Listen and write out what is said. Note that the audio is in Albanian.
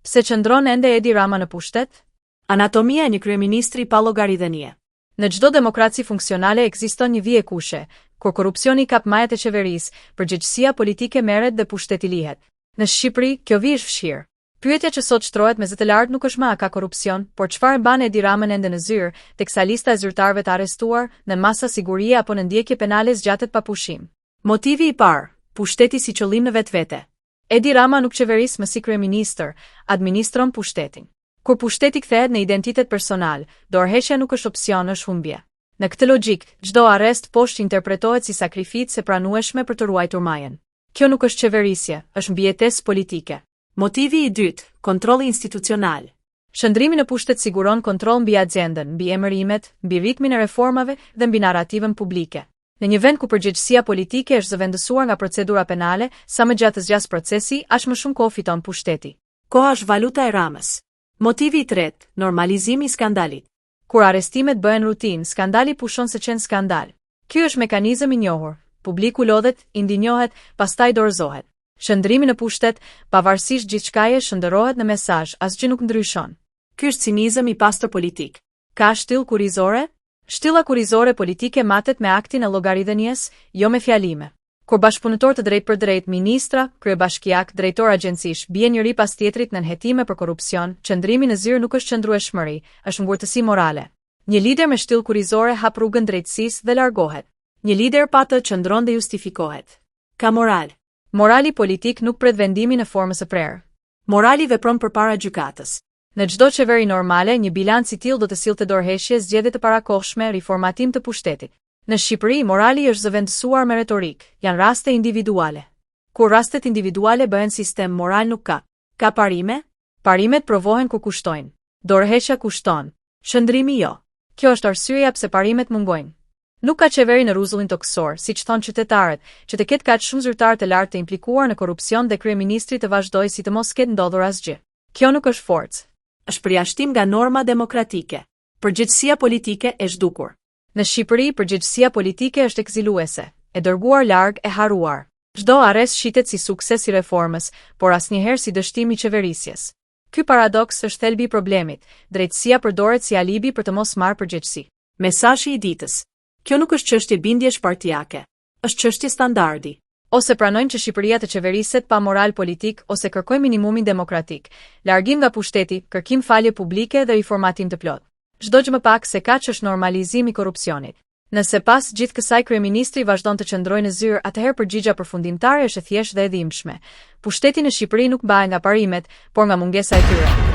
Se qëndron ende Edi Rama në pushtet? Anatomia e një kryeministri pa llogaridhënie. Në çdo demokraci funksionale ekziston një vije kushe, kur korrupsioni kap majat e qeverisë, përgjegjësia politike merret dhe pushteti lihet. Në Shqipëri, kjo vije është vështirë. Pyetja që sot shtrohet me zë të lartë nuk është më a ka korrupsion, por çfarë bën Edi Ramën ende në zyrë, teksa lista e zyrtarëve të arrestuar në masa sigurie apo në ndjekje penale zgjatet pa pushim. Motivi i parë, pushteti si qëllim në vetvete. Edi Rama nuk qeveris më si kryeministër, administron pushtetin. Kur pushteti kthehet në identitet personal, dorëheqja nuk është opsion, është humbje. Në këtë logjik, çdo arrest poshtë interpretohet si sakrificë e pranueshme për të ruajtur majën. Kjo nuk është qeverisje, është mbijetesë politike. Motivi i dytë, kontrolli institucional. Shëndrimi në pushtet siguron kontroll mbi agjendën, mbi emërimet, mbi ritmin e reformave dhe mbi narrativën publike. Në një vend ku përgjegjësia politike është zëvendësuar nga procedura penale, sa më gjatë zgjas procesi, aq më shumë kohë fiton pushteti. Koha është valuta e Ramës. Motivi i tretë, normalizimi i skandalit. Kur arrestimet bëhen rutinë, skandali pushon se qenë skandal. Ky është mekanizëm i njohur. Publiku lodhet, indinjohet, pastaj dorëzohet. Shëndrimi në pushtet, pavarësisht gjithçkaje shndërrohet në mesazh, asgjë nuk ndryshon. Ky është cinizëm i pastër politik. Ka shtyllë kurrizore? Shtylla kurrizore politike matet me aktin e llogaridhënies, jo me fjalime. Kur bashkëpunëtor të drejtë për drejtë, ministra, kryebashkiak, drejtor agjencish, bien njëri pas tjetrit në nënhetime për korrupsion, qëndrimi në zyrë nuk është qëndrueshmëri, është ngurtësi morale. Një lider me shtyllë kurrizore hap rrugën drejtësisë dhe largohet. Një lider pa të qëndron dhe justifikohet. Ka moral. Morali politik nuk pret vendimin në formën së prerë. Morali vepron përpara gjykatës. Në çdo qeveri normale, një bilanc i tillë do të sillte dorëheqje, zgjedhje të parakohshme, riformatim të pushtetit. Në Shqipëri, morali është zëvendësuar me retorik, janë raste individuale. Kur rastet individuale bëhen sistem, moral nuk ka. Ka parime? Parimet provohen kur kushtojnë. Dorëheqja kushton. Shëndrimi jo. Kjo është arsyeja pse parimet mungojnë. Nuk ka qeveri në rrezullin toksor, siç thonë qytetarët, që të ketë kaq shumë zyrtarë të lartë të implikuar në korrupsion dhe kryeministri të vazhdojë si të mos ketë ndodhur asgjë. Kjo nuk është forcë. Është përjashtim nga norma demokratike. Përgjegjësia politike e zhdukur. Në Shqipëri, përgjegjësia politike është ekziluese, e dërguar larg, e harruar. Çdo arrest shitet si sukses i reformës, por asnjëherë si dështim i qeverisjes. Ky paradoks është thelbi i problemit. Drejtësia përdoret si alibi për të mos marrë përgjegjësi. Mesazhi i ditës. Kjo nuk është çështje bindjesh partijake, është çështje standardi. Ose pranojmë që Shqipëria të qeveriset pa moral politik, ose kërkojmë minimumin demokratik, largim nga pushteti, kërkim falje publike dhe riformatim të plot. Çdo gjë më pak se kaq është normalizimi i korrupsionit. Nëse pas gjithë kësaj kryeministri vazhdon të qëndrojë në zyrë, atëherë përgjigja përfundimtare është e thjeshtë dhe e dhimbshme. Pushteti në Shqipëri nuk bëhet nga parimet, por nga mungesa e tyre.